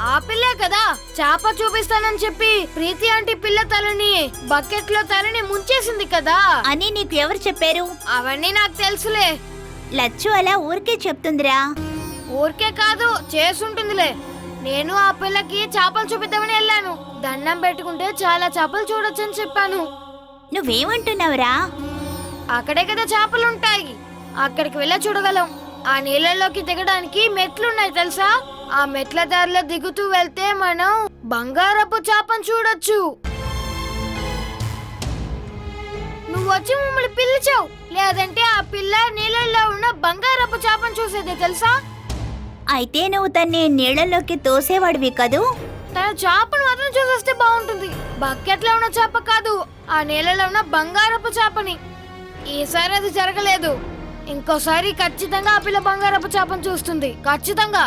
ఆ పిల్లే కదా చేప చూపిస్తానని చెప్పి ప్రీతి ఆంటీ పిల్ల తలని బకెట్ లో తలని ముంచేసింది కదా అని నీకు ఎవరు చెప్పారు? అవన్నీ నాకు తెలుసులే. లచ్చు అలా ఊరికే చెప్తుందిరా. ఊరికే కాదు చేసుంటుందిలే. నేను ఆ పిల్లకి చేపలు చూపిద్దామని వెళ్ళాను. దండం పెట్టుకుంటే చాలా చేపలు చూడొచ్చని చెప్పాను. నువ్వేమంటున్నావురా? అక్కడే కదా చేపలుంటాయి, అక్కడికి వెళ్ళి చూడగలం. ఆ నీళ్ళలోకి దిగడానికి మెట్లున్నాయి తెలుసా? ఆ మెట్ల దారిలో దిగుతూ వెళ్తే మనం బంగారపు చేపను చూడొచ్చు. నువ్వు వచ్చి మమ్మల్ని పిలిచావు, లేదంటే ఆ పిల్ల నీళ్ళల్లో ఉన్న బంగారపు చేపను చూసేది తెలుసా? అయితే నువ్వు తన్ని నీళ్ళలోకి తోసేవాడివి కదూ? తన చేపను మాత్రం చూసేస్తే బాగుంటుంది. బకెట్ లో ఉన్న చేప కాదు, ఆ నీళ్ళలో ఉన్న బంగారపు చేపని. ఈసారి అది జరగలేదు. ఇంకోసారి ఖచ్చితంగా ఆ పిల్ల బంగారపు చేపను చూస్తుంది, ఖచ్చితంగా.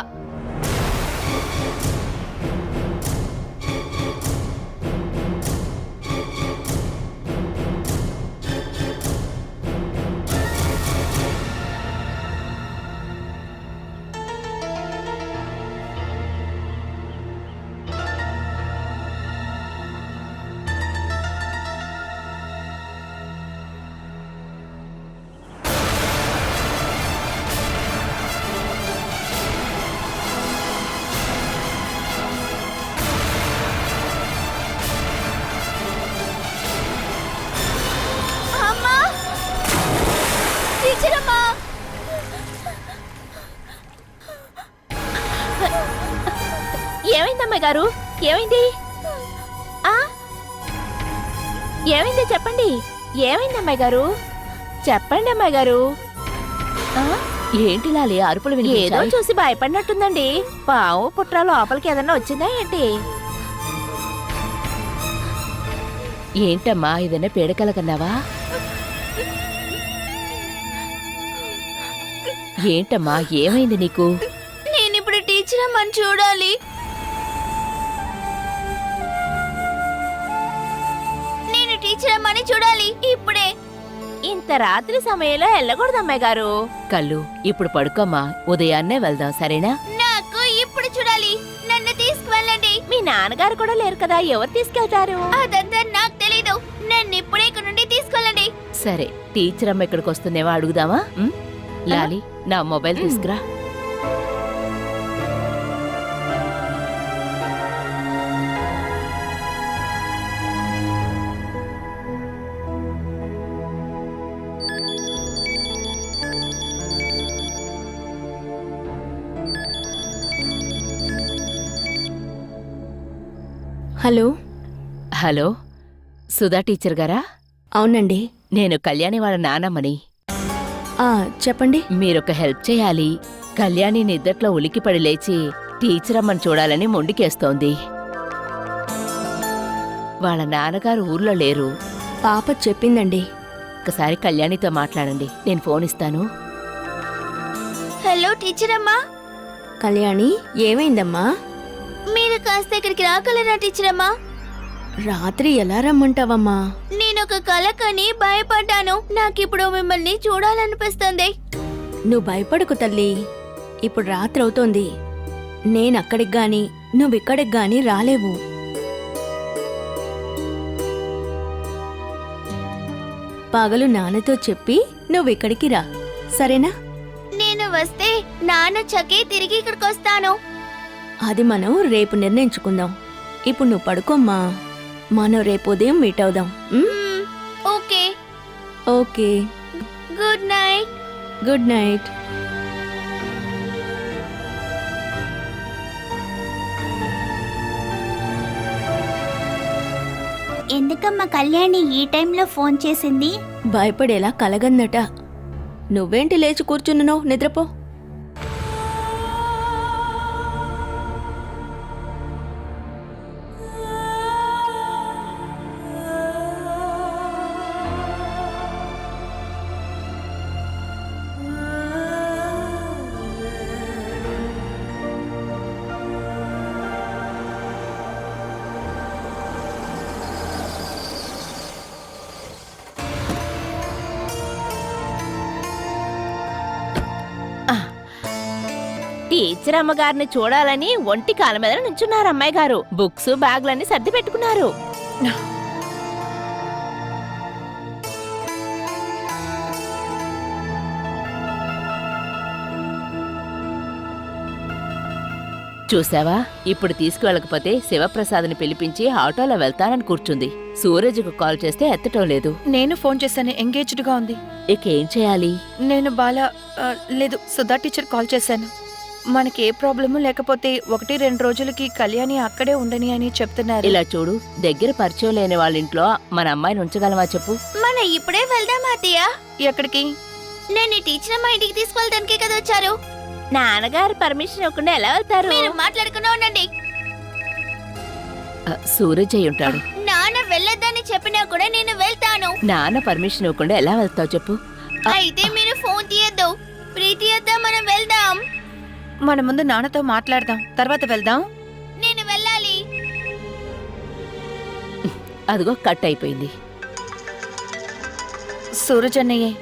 ఏమైందమ్మాయి గారు? ఏమైంది? ఏమైంది చెప్పండి. ఏమైందమ్మాయి గారు? చెప్పండి అమ్మాయి గారు. ఏంటి లాలి అరుపులు విని? ఏదో చూసి భయపడినట్టుందండి. పావు పుట్ర లోపలికి ఏదన్నా వచ్చిందా ఏంటి? ఏంటమ్మా ఏదైనా పీడకల కన్నావా? ఏంటమ్మా ఏమైంది నీకు? నేనిప్పుడు టీచర్ అమ్మని చూడాలి. నేను టీచర్ అమ్మని చూడాలి ఇప్పుడే. ఇంత రాత్రి సమయంలో వెళ్ళకూడదమ్మాయి గారు. కళ్ళు ఇప్పుడు పడుకోమ్మా, ఉదయాన్నే వెళ్దాం సరేనా? నాకు ఇప్పుడు చూడాలి, నన్ను తీసుకువెళ్ళండి. మీ నాన్నగారు కూడా లేరు కదా, ఎవరు తీసుకెళ్తారు? అదంతా నాకు తెలీదు, నన్ను ఇప్పుడే ఇక్కడ నుండి తీసుకెళ్ళండి. సరే టీచర్ అమ్మ ఇక్కడికి వస్తుందేమో అడుగుదామా? లాలి నా మొబైల్ తీసుకురా. హలో. హలో సుధా టీచర్ గారా? అవునండి. నేను కళ్యాణి వాళ్ళ నానమ్మని. చెప్పండి. మీరొక హెల్ప్ చేయాలి. కళ్యాణి నిద్దట్లో ఉలికిపడి లేచి టీచర్ అమ్మని చూడాలని మొండికేస్తోంది. వాళ్ళ నాన్నగారు ఊర్లో లేరు. పాప చెప్పిందండి. ఒకసారి కళ్యాణితో మాట్లాడండి, నేను ఫోన్ ఇస్తాను. హలో టీచర్ అమ్మా. కళ్యాణి ఏమైందమ్మా? మీరు కాస్త ఇక్కడికి రాగలరా టీచర్ అమ్మా? రాత్రి ఎలా రమ్మంటావమ్మా? నేను ఒక కల కని భయపడ్డాను. నాకిప్పుడు మిమ్మల్ని చూడాలనిపిస్తుంది. నువ్వు భయపడకు తల్లి, ఇప్పుడు రాత్రి అవుతోంది. నేనక్కడికి గాని నువ్విక్కడికి గాని రాలేవు. పగలు నాన్నతో చెప్పి నువ్విక్కడికి రా, సరేనా? నేను వస్తే నాన్న చకే తిరిగి ఇక్కడికి వస్తాను. అది మనం రేపు నిర్ణయించుకుందాం. ఇప్పుడు నువ్వు పడుకోమ్మా, మనం రేపు ఉదయం మీట్ అవుదాం. Okay. Okay. Good night. Good night. ఎందుకమ్మా కళ్యాణి ఈ టైంలో ఫోన్ చేసింది? భయపడేలా కలగందట. నువ్వేంటి లేచి కూర్చున్నావు? నిద్రపో. టీచర్ అమ్మగారిని చూడాలని ఒంటి కాల మీద నుంచున్నారు అమ్మాయి గారు. బుక్స్ బ్యాగ్లన్నీ సర్ది పెట్టుకున్నారు. చూసావా, ఇప్పుడు తీసుకువెళ్ళకపోతే శివప్రసాద్ని పిలిపించి ఆటోలో వెళ్తానని కూర్చుంది. సూరజ్కు కాల్ చేస్తే ఎత్తటం లేదు. నేను ఫోన్ చేశాను, ఎంగేజ్డ్ గా ఉంది. ఇక ఏం చేయాలి? నేను లేదు, సుధా టీచర్ కాల్ చేశాను. మనకి ఏ ప్రాబ్లము లేకపోతే 1-2 రోజులకి కళ్యాణి అక్కడే ఉండని అని చెప్తున్నారు. ఇలా చూడు, దగ్గర పరిచయం లేని వాళ్ళ ఇంట్లో మన అమ్మాయిని ఉంచగలమా చెప్పు? మన ఇప్పుడే వెళ్దాం అత్తయ్య. ఎక్కడికి? నేను ఈ టీచర్ అమ్మ ఇంటికి తీసుకెళ్ళడానికే కదా వచ్చారు. నాన్నగారు పర్మిషన్ ఇవ్వకుండా ఎలా వెళ్తారు? మీరు మాట్లాడుకున్నా ఉండండి. సూరజ్ అయి ఉంటాడు. నాన్న వెళ్ళొద్దని చెప్పినా కూడా నేను వెళ్తాను. నాన్న పర్మిషన్ ఇవ్వకుండా ఎలా వెళ్తావు చెప్పు? అయితే మీరు ఫోన్ తీయద్దు, ప్రీతి అత్త, మనం వెళ్దాం. మన ముందు నాన్నతో మాట్లాడదాం, తర్వాత వెళ్దాం. నేను వెళ్ళాలి. అదిగో కట్ అయిపోయింది. సూరజ్ అన్నయ్యే.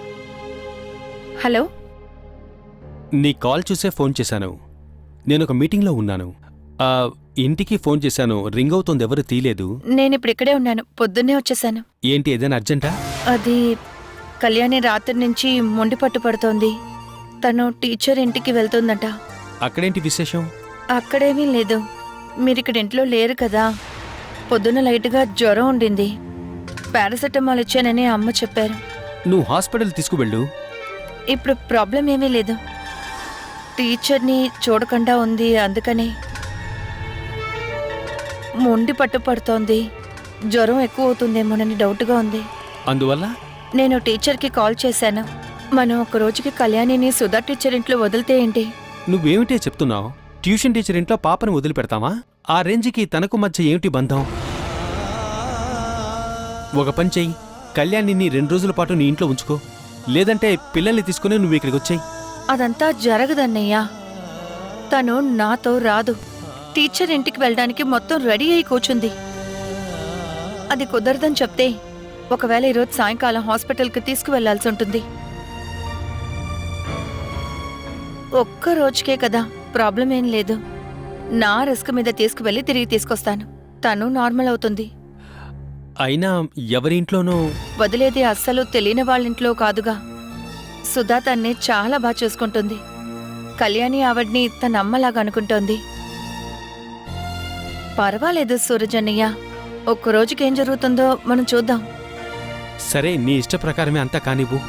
హలో, నీ కాల్ చూసే ఫోన్ చేశాను. నేను ఒక మీటింగ్లో ఉన్నాను. ఇంటికి ఫోన్ చేశాను, రింగ్ అవుతోంది, ఎవరు తీయలేదు. నేను ఇప్పుడు ఇక్కడే ఉన్నాను, పొద్దున్నే వచ్చేసాను. ఏంటి, ఏదైనా అర్జెంటా? అది కళ్యాణి రాత్రి నుంచి మొండి పట్టు పడుతోంది. తను టీచర్ ఇంటికి వెళ్తుందట. అక్కడేంటి విశేషం? అక్కడేమీ లేదు, మీరిక్కడ ఇంట్లో లేరు కదా. పొద్దున్న లైట్గా జ్వరం ఉండింది, పారాసెటమాల్ ఇచ్చానని అమ్మ చెప్పారు. నువ్వు హాస్పిటల్ తీసుకువెళ్ళు. ఇప్పుడు ప్రాబ్లం ఏమీ లేదు, టీచర్ని చూడకుండా ఉంది, అందుకని. మొండి పట్టు పడుతోంది, జ్వరం ఎక్కువ అవుతుందేమోనని డౌట్గా ఉంది. అందువల్ల నేను టీచర్కి కాల్ చేశాను. మనం ఒక రోజుకి కళ్యాణిని సుధా టీచర్ ఇంట్లో వదిలితే ఏంటి? నువ్వేమిటే చెప్తున్నావు? ట్యూషన్ టీచర్ ఇంట్లో పాపను వదిలిపెడతావా? ఆ రేంజ్కి తనకు మధ్య ఏమిటి బంధం? ఒక పని చెయ్యి, కళ్యాణిని 2 రోజుల పాటు నీ ఇంట్లో ఉంచుకో. లేదంటే పిల్లల్ని తీసుకుని నువ్వు ఇక్కడికి వచ్చాయి. అదంతా జరగదన్నయ్యా, తను నాతో రాదు. టీచర్ ఇంటికి వెళ్ళడానికి మొత్తం రెడీ అయి కూర్చుంది. అది కుదరదని చెప్తే ఒకవేళ ఈరోజు సాయంకాలం హాస్పిటల్కి తీసుకువెళ్లాల్సి ఉంటుంది. ఒక్క రోజుకే కదా, ప్రాబ్లం ఏం లేదు. నా రిస్క్ మీద తీసుకువెళ్ళి తిరిగి తీసుకొస్తాను, తను నార్మల్ అవుతుంది. అయినా ఎవరి ఇంట్లోనో వదిలేది అస్సలు తెలియని వాళ్ళింట్లో కాదుగా. సుధా తన్ని చాలా బాగా చూసుకుంటుంది. కళ్యాణి ఆవిడ్ని తన అమ్మలాగా అనుకుంటోంది. పర్వాలేదు సూరజ్ అన్నయ్య, ఒక్క రోజుకి ఏం జరుగుతుందో మనం చూద్దాం. సరే, నీ ఇష్ట ప్రకారమే అంతా కానివ్వు.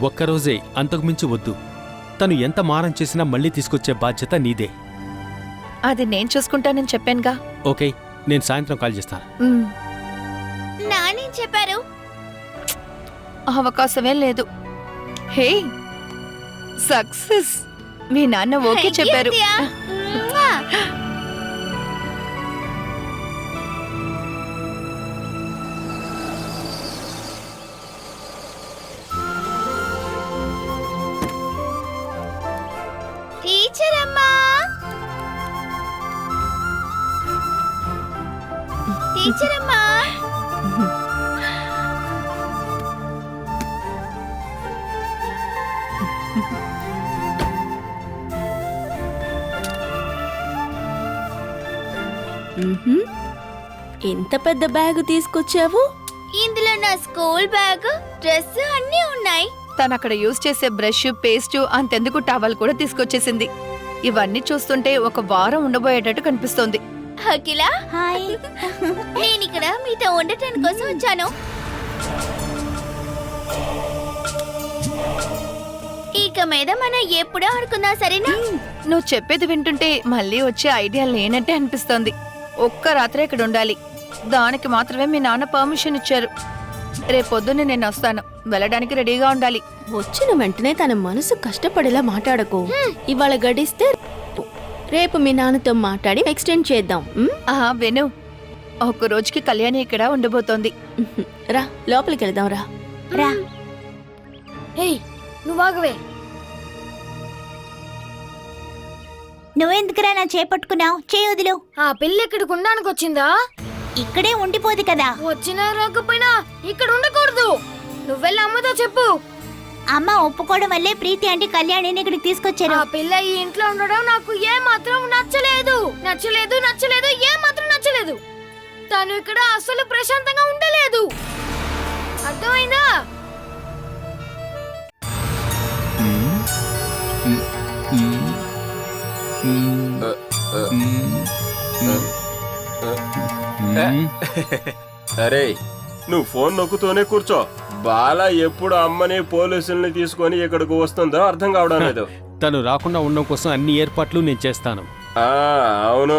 ఒక్కరోజే, అంతకుమించి వద్దు. తను ఎంత మారం చేసినా మళ్ళీ తీసుకొచ్చే బాధ్యత నీదే. అది నేను చూసుకుంటానని చెప్పానుగా. ఓకే, నేను సాయంత్రం కాల్ చేస్తాను. నాని చెప్పారు. అవకాశమే లేదు. హే, సక్సెస్! మీ నాన్న ఓకే చెప్పారు. టీచర్ అమ్మా, టీచర్ అమ్మా. ఎంత పెద్ద బ్యాగ్ తీసుకొచ్చావు? ఇందులో నా స్కూల్ బ్యాగ్, డ్రెస్ అన్నీ ఉన్నాయి. తను అక్కడ యూజ్ చేసే బ్రష్, పేస్ట్, అంతెందుకు టవల్ కూడా తీసుకొచ్చేసింది. ఇవన్నీ చూస్తుంటే ఒక వారం ఉండబోయేటట్టు కనిపిస్తోంది. అఖిల, హాయ్. నేను ఇక్కడ మీతో ఉండటానికి కోసం వచ్చాను. ఇక మీద మనం ఎప్పుడూ ఆడుకుందాం, సరేనా? నువ్వు చెప్పేది వింటుంటే మళ్ళీ వచ్చే ఐడియా లేనట్టే అనిపిస్తోంది. ఒక్క రాత్రి ఇక్కడ ఉండాలి, దానికి మాత్రమే మీ నాన్న పర్మిషన్ ఇచ్చారు. రేపొద్దున్నే నేను వస్తాను, వెళ్ళడానికి రెడీగా ఉండాలి. వచ్చిన వెంటనే తన మనసు కష్టపడేలా మాట్లాడకు. ఇవాళ గడిస్తే రేపు మీ నాన్నతో మాట్లాడి ఎక్స్టెండ్ చేద్దాం. వెను, ఒక రోజుకి కళ్యాణి ఇక్కడ ఉండబోతోంది. రా, లోపలికి వెళ్దాం. రా రా. ఏయ్, నువ్వాగవే. నువ్వెందుకురా నా చేపట్టుకున్నావు? చేయొదులు. ఆ పిల్ల ఇక్కడికి ఉండడానికి వచ్చిందా? ఇక్కడే ఉండిపోదు కదా. వచ్చినా రాకపోయినా ఇక్కడ ఉండకూడదు. నువ్వెళ్ళి అమ్మతో చెప్పు. అమ్మ ఒప్పుకోవడం వల్లే ప్రీతి అంటే కళ్యాణిని ఇక్కడికి తీసుకొచ్చారు. ఆ పిల్ల ఈ ఇంట్లో ఉండడం నాకు ఏ మాత్రం నచ్చలేదు నచ్చలేదు నచ్చలేదు ఏ మాత్రం నచ్చలేదు. తను ఇక్కడ అసలు ప్రశాంతంగా ఉండలేదు. అర్థమైందా? అరే నువ్వు ఫోన్ నొక్కుతూనే కూర్చో. బాల ఎప్పుడు అమ్మని పోలీసుల్ని తీసుకొని ఇక్కడికి వస్తుందో అర్థం కావడం లేదు. తను రాకుండా ఉండడం కోసం అన్ని ఏర్పాట్లు నేను చేస్తాను. అవును,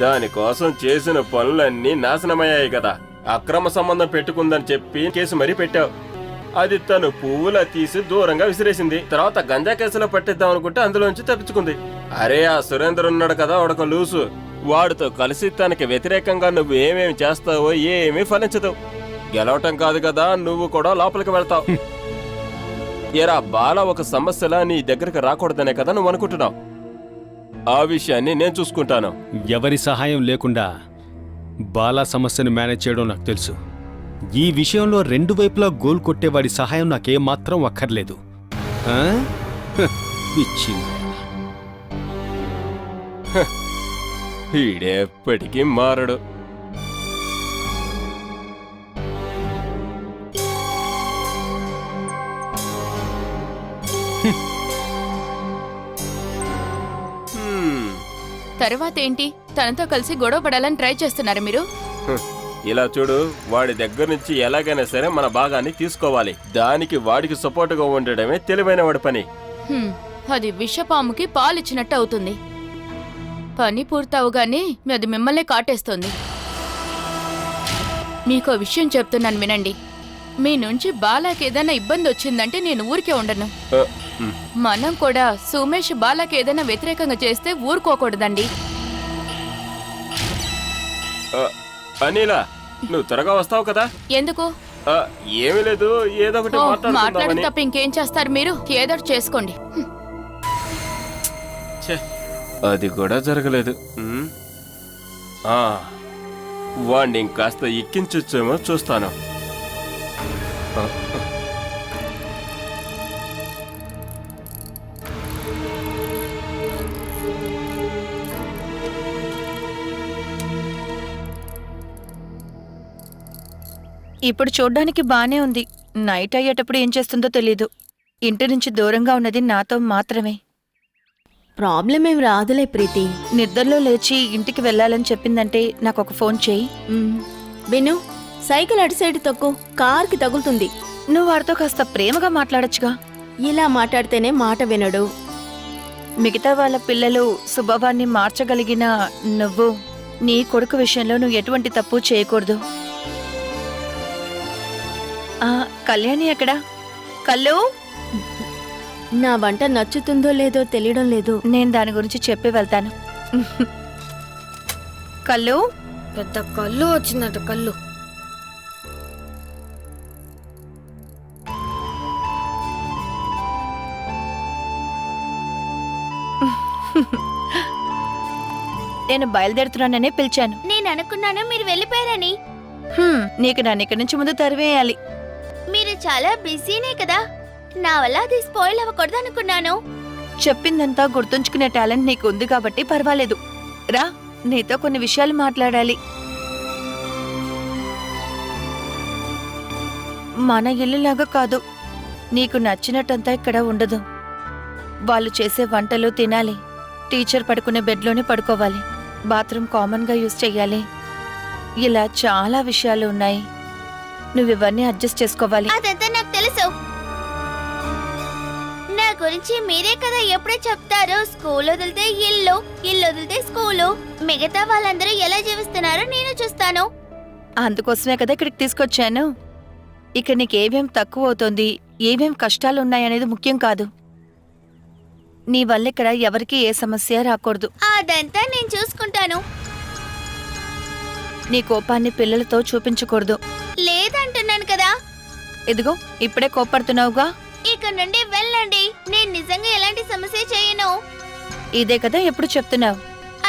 దానికోసం చేసిన పనులన్నీ నాశనమయ్యాయి కదా. అక్రమ సంబంధం పెట్టుకుందని చెప్పి కేసు మరీ పెట్టావు. అది తను పువ్వులా తీసి దూరంగా విసిరేసింది. తర్వాత గంజా కేసులో పట్టిద్దాం అనుకుంటే అందులోంచి తప్పించుకుంది. అరే ఆ సురేందర్ ఉన్నాడు కదా, వాడొక లూసు. వాడితో కలిసి తనకి వ్యతిరేకంగా నువ్వు ఏమేమి చేస్తావో ఏమీ ఫలించదు. గెలవటం కాదు కదా, నువ్వు కూడా లోపలికి వెళ్తావు. ఏరా బాల ఒక సమస్యలా నీ దగ్గరకు రాకూడదనే కదా నువ్వు అనుకుంటున్నావు. ఆ విషయాన్ని నేను చూసుకుంటాను. ఎవరి సహాయం లేకుండా బాలా సమస్యను మేనేజ్ చేయడం నాకు తెలుసు. ఈ విషయంలో రెండు వైపులా గోల్ కొట్టేవాడి సహాయం నాకేం మాత్రం అక్కర్లేదు. ఆ? హ, పిచ్చి. వీడెప్పటికీ మారడు. తర్వాత ఏంటి? తనతో కలిసి గొడవ పడాలని ట్రై చేస్తున్నారు మీరు? ఇలా చూడు, వాడి దగ్గర నుంచి ఎలాగైనా సరే మన భాగాన్ని తీసుకోవాలి. దానికి వాడికి సపోర్టుగా ఉండడమే తెలివైన వాడి పని. అది విషపాముకి పాలిచ్చినట్టు అవుతుంది. పని పూర్తవుగానే అది మిమ్మల్నే కాటేస్తుంది. మీకో విషయం చెప్తున్నాను వినండి. మీ నుంచి బాలాకి ఏదైనా ఇబ్బంది వచ్చిందంటే నేను ఊరికే ఉండను. మనం కూడా సుమేష్ బాలాకి ఏదైనా వ్యతిరేకంగా చేస్తే ఊరుకోకూడదండి. అనిలా, నువ్వు త్వరగా వస్తావు కదా? ఎందుకు? ఏమీ లేదు, ఏదో ఒకటి మాట్లాడడం తప్ప ఇంకేం చేస్తారు మీరు? ఏదో చేసుకోండి. అది కూడా జరగలేదు. వాణ్ణి ఇంకాస్త ఎక్కించొచ్చేమో చూస్తాను. ఇప్పుడు చూడ్డానికి బానే ఉంది. నైట్ అయ్యేటప్పుడు ఏం చేస్తుందో తెలీదు. ఇంటి నుంచి దూరంగా ఉన్నది నాతో మాత్రమే. ప్రాబ్లం ఏం రాదులే ప్రీతి. నిద్రలో లేచి ఇంటికి వెళ్ళాలని చెప్పిందంటే నాకు ఒక ఫోన్ చేయి. విను, సైకిల్ అటు సైడ్ తొక్కు, కార్కి తగులుతుంది. నువ్వు వాడితో కాస్త ప్రేమగా మాట్లాడొచ్చుగా. ఇలా మాట్లాడితేనే మాట వినడు. మిగతా వాళ్ళ పిల్లలు స్వభావాన్ని మార్చగలిగిన నువ్వు నీ కొడుకు విషయంలో నువ్వు ఎటువంటి తప్పు చేయకూడదు. కళ్యాణి ఎక్కడా? కళ్ళు, నా వంట నచ్చుతుందో లేదో తెలియడం లేదు. నేను దాని గురించి చెప్పి వెళ్తాను. కళ్ళు, పెద్ద కళ్ళు వచ్చిందట. కళ్ళు నేను బయలుదేరుతున్నాననే పిలిచాను. నేను అనుకున్నాను మీరు వెళ్ళిపోయారని. నీకు నన్ను ఇక్కడి నుంచి ముందు తరివేయాలి. మీరు చాలా బిజీనే కదా, నా వల్ల అది స్పాయిల్ అవ్వకూడదు అనుకున్నాను. చెప్పిందంతా గుర్తుంచుకునే టాలెంట్ నీకు ఉంది కాబట్టి పర్వాలేదు. రా, నీతో కొన్ని విషయాలు మాట్లాడాలి. మన ఇల్లులాగా కాదు. నీకు నచ్చినట్టంతా ఇక్కడ ఉండదు. వాళ్ళు చేసే వంటలు తినాలి. టీచర్ పడుకునే బెడ్లోనే పడుకోవాలి. బాత్రూమ్ కామన్గా యూజ్ చెయ్యాలి. ఇలా చాలా విషయాలు ఉన్నాయి. నువ్వివన్నీ అడ్జస్ట్ చేసుకోవాలి. అదంతా నాకు తెలుసు. నా గురించి మీరే కదా ఎప్పుడే చెప్తారు. స్కూల్ వదిలితే ఇల్లు, ఇల్లు వదిలితే స్కూలు. మిగతా వాళ్ళందరూ ఎలా జీవిస్తున్నారో నేను చూస్తాను. అందుకోసమే కదా ఇక్కడికి తీసుకొచ్చాను. ఇక నీకేమేం తక్కువ అవుతోంది, ఏమేం కష్టాలు ఉన్నాయనేది ముఖ్యం కాదు. నీ వల్ల ఇక్కడ ఎవరికి ఏ సమస్య రాకూడదు. అదంతా నేను చూసుకుంటాను. నీ కోపాన్ని పిల్లలతో చూపించకూడదు. లేదంటున్నాను కదా. ఇదిగో ఇప్పుడే కోపడుతున్నావుగా. ఇక్కడ నుండి వెళ్ళండి. నేను నిజంగా ఎలాంటి సమస్య చేయను. ఇదే కదా ఎప్పుడు చెప్తున్నావు.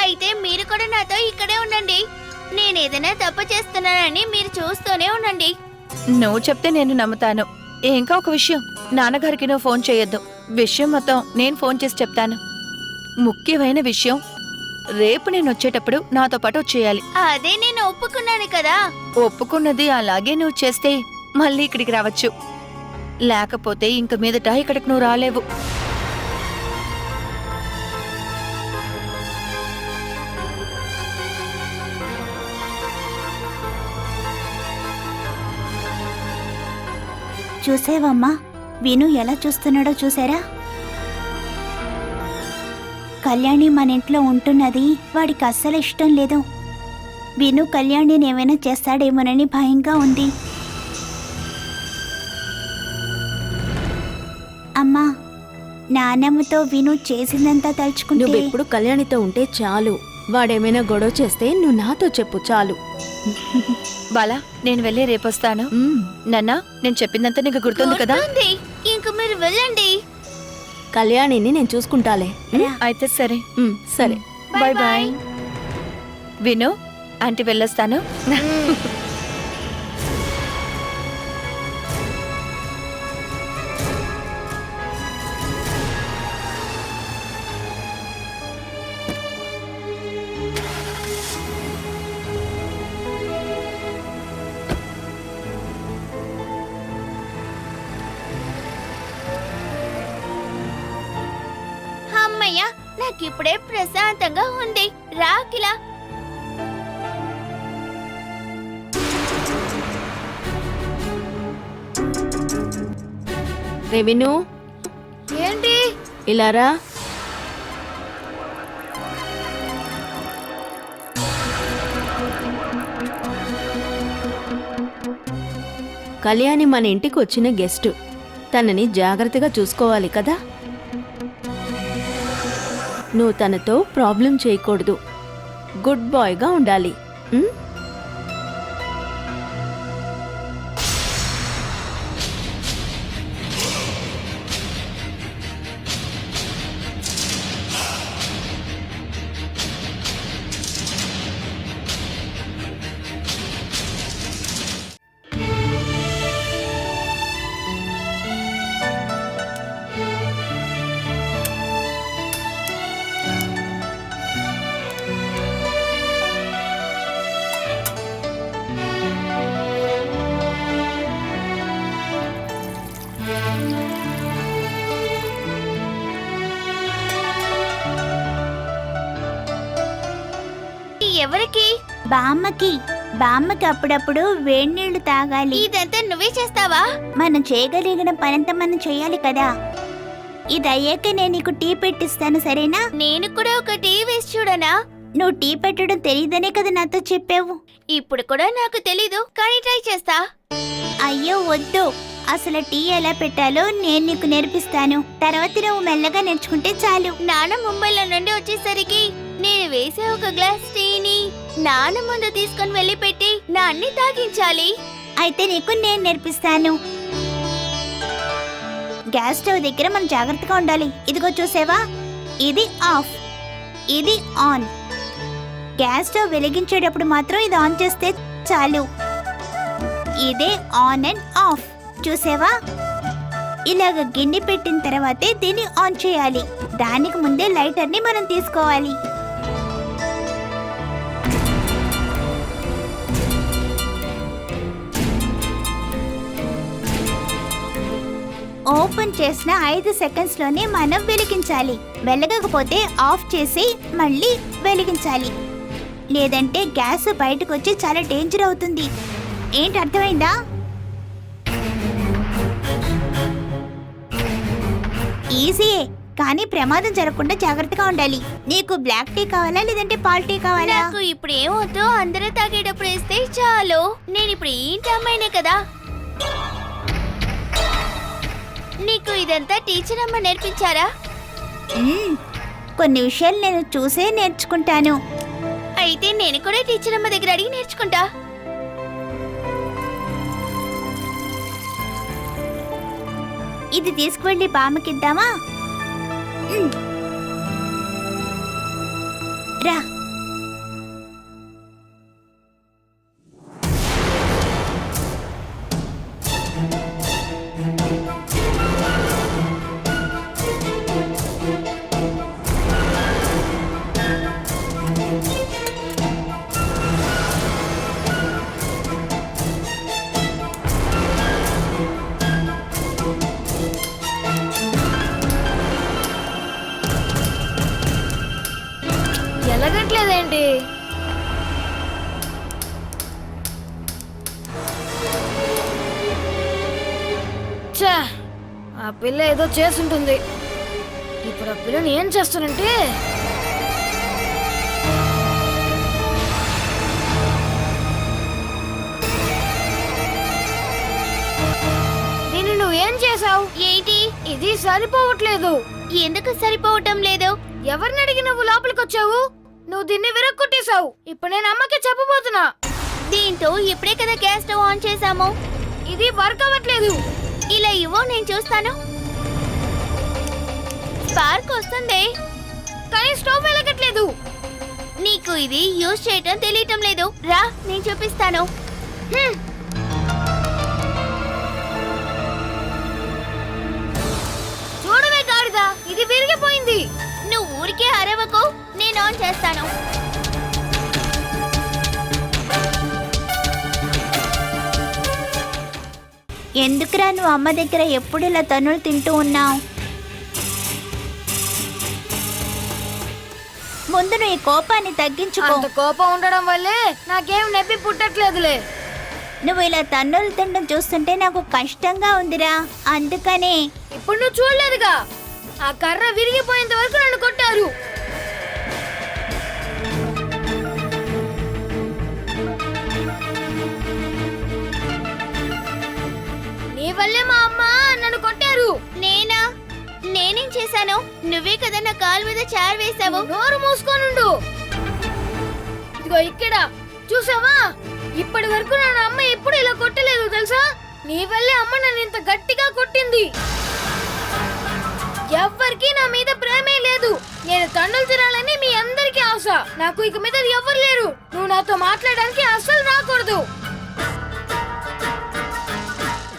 అయితే మీరు కూడా నాతో ఇక్కడే ఉండండి. నేనేదైనా తప్పు చేస్తున్నానని మీరు చూస్తూనే ఉండండి. నువ్వు చెప్తే నేను నమ్ముతాను. ఇంకా ఒక విషయం, నాన్నగారికి నువ్వు ఫోన్ చేయొద్దు. విషయం మొత్తం నేను ఫోన్ చేసి చెప్తాను. ముఖ్యమైన విషయం, రేపు నేను వచ్చేటప్పుడు నాతో పాటు వచ్చేయాలి. అదే నేను ఒప్పుకున్నాను కదా. ఒప్పుకున్నది అలాగే నువ్వు చేస్తే మళ్ళీ ఇక్కడికి రావచ్చు. లేకపోతే ఇంక మీదట ఇక్కడికి నువ్వు రాలేవు. చూసేవమ్మా, విను ఎలా చూస్తున్నాడో చూసారా? కళ్యాణి మన ఇంట్లో ఉంటున్నది వాడికి అస్సలు ఇష్టం లేదు. విను కళ్యాణిని ఏమైనా చేస్తాడేమోనని భయంగా ఉంది. అమ్మా, నానమ్మతో విను చేసిందంతా తలుచుకుంటే నువ్వెప్పుడు కళ్యాణితో ఉంటే చాలు. వాడేమైనా గొడవ చేస్తే నువ్వు నాతో చెప్పు చాలు. బాలా, నేను వెళ్ళి రేపొస్తాను. నాన్న, నేను చెప్పిందంతా నీకు గుర్తుంది కదా? ఇంక మీరు వెళ్ళండి. కళ్యాణిని నేను చూసుకుంటాలే. అయితే సరే. సరే. Bye bye. విను, ఆంటీ వెళ్ళొస్తాను. అమ్మయ్య, నాకిప్పుడే ప్రశాంతంగా ఉంది. రాకిలా. రెవిను, ఏంటి? ఇలారా. కళ్యాణి మన ఇంటికి వచ్చిన గెస్ట్. తనని జాగ్రత్తగా చూసుకోవాలి కదా. నువ్వు తనతో ప్రాబ్లం చేయకూడదు. గుడ్ బాయ్గా ఉండాలి. ఎవరికి? బామ్మకి. బామ్మకి అప్పుడప్పుడు వేడి నీళ్లు తాగాలి. ఇదంతా నువ్వే చేస్తావా? మనం చేయగలిగిన పనంతా మనం చేయాలి కదా. ఇది అయ్యాక నేను నీకు టీ పెట్టిస్తాను, సరేనా? నేను కూడా ఒక టీ వేసి చూడనా? నువ్వు టీ పెట్టడం తెలియదనే కదా నాతో చెప్పావు. ఇప్పుడు కూడా నాకు తెలీదు, కానీ ట్రై చేస్తా. అయ్యో వద్దు, అసలు టీ ఎలా పెట్టాలో నేను నీకు నేర్పిస్తాను. తర్వాత నువ్వు మెల్లగా నేర్చుకుంటే చాలు. నాన్న ముంబైలో నుండి వచ్చేసరికి నేను వేసే ఒక గ్లాస్ టీని నాన్న ముందు తీసుకొని వెళ్ళి పెట్టి నాన్ని తాగించాలి. అయితే నీకు నేను నేర్పిస్తాను. గ్యాస్ స్టవ్ దగ్గర మనం జాగ్రత్తగా ఉండాలి. ఇదిగో చూసావా, ఇది ఆఫ్, ఇది ఆన్. గ్యాస్ స్టవ్ వెలిగించేటప్పుడు మాత్రం ఇది ఆన్ చేస్తే చాలు. ఇదే ఆన్ అండ్ ఆఫ్. చూసావా, ఇలాగ గిన్నె పెట్టిన తర్వాతే దీన్ని ఆన్ చేయాలి. దానికి ముందే లైటర్ ని మనం తీసుకోవాలి. ఓపెన్ చేసిన 5 సెకండ్స్ లోనే మనం వెలిగించాలి. వెలగకపోతే ఆఫ్ చేసి మళ్ళీ వెలిగించాలి. లేదంటే గ్యాస్ బయటకు వచ్చి చాలా డేంజర్ అవుతుంది. ఏంటి, అర్థమైందా? ఈజీయే, కానీ ప్రమాదం జరగకుండా జాగ్రత్తగా ఉండాలి. నీకు బ్లాక్ టీ కావాలా లేదంటే పాల్ టీ కావాలా? నాకు ఇప్పుడు ఏమవుతో అందరూ తాగేటప్పుడు వేస్తే చాలు. నేను ఇప్పుడు ఏంటి అమ్మాయినే కదా. నీకు ఇదంతా టీచర్ అమ్మ నేర్పించారా? కొన్ని విషయాలు నేను చూసే నేర్చుకుంటాను. అయితే నేను కూడా టీచర్ అమ్మ దగ్గర అడిగి నేర్చుకుంటా. ఇది తీసుకువెళ్ళి బామ్మకిద్దామా? రా. ఆ పిల్ల ఏదో చేసుంటుంది. ఇప్పుడు ఆ పిల్లని ఏం చేస్తానంటే దీన్ని నువ్వేం చేసావు? ఏంటి ఇది సరిపోవట్లేదు. ఎందుకు సరిపోవటం లేదు? ఎవరిని అడిగి నువ్వు లోపలికి వచ్చావు? నువ్వు దీన్ని విరక్కొట్టేశావు. ఇప్పుడు నేను అమ్మకి చెప్పబోతున్నా. దీంతో ఇప్పుడే కదా గ్యాస్ స్టవ్ ఆన్ చేసాము. ఇది వర్క్ అవ్వట్లేదు. ఇలా ఇవ్వు, నేను చూస్తాను. స్పార్క్ వస్తుంది కానీ స్టవ్ వెలగట్లేదు. నీకు ఇది యూజ్ చేయటం తెలియటం లేదు. రా, నేను చూపిస్తాను. చూడవే గాడిద, ఇది విరిగిపోయింది. నువ్వు ఊరికే అరవకు, నేను ఆన్ చేస్తాను. ఎందుకురా నువ్వు అమ్మ దగ్గర ఎప్పుడు ఇలా తన్నులు తింటూ ఉన్నావు? ముందు నువ్వు ఈ కోపాన్ని తగ్గించుకో. అంత కోపం ఉండడం వల్లే నాకేం నొప్పి పుట్టట్లేదులే. నువ్వు ఇలా తన్నులు తినడం చూస్తుంటే నాకు కష్టంగా ఉందిరా, అందుకనే. ఇప్పుడు నువ్వు చూడలేదుగా, ఆ కర్ర విరిగిపోయేంత వరకు నన్ను కొట్టారు. నీ వల్లే మా అమ్మ నన్ను కొట్టారు. నేనేం చేశాను? నువ్వే కదా నా కాలు మీద చారు వేసావు. నోరు మూసుకోనుండు. ఇదిగో ఇక్కడ చూసావా, ఇప్పటి వరకు నన్ను అమ్మ ఎప్పుడు ఇలా కొట్టలేదు తెలుసా. నీ వల్లే అమ్మ నన్ను ఇంత గట్టిగా కొట్టింది. ఎవ్వరికి నా మీద ప్రేమే లేదు. నేను తన్నులు తినాలని మీ అందరికీ ఆశ. నాకు ఇక మీద ఎవ్వరు లేరు. నువ్వు నాతో మాట్లాడడానికి అస్సలు రాకూడదు.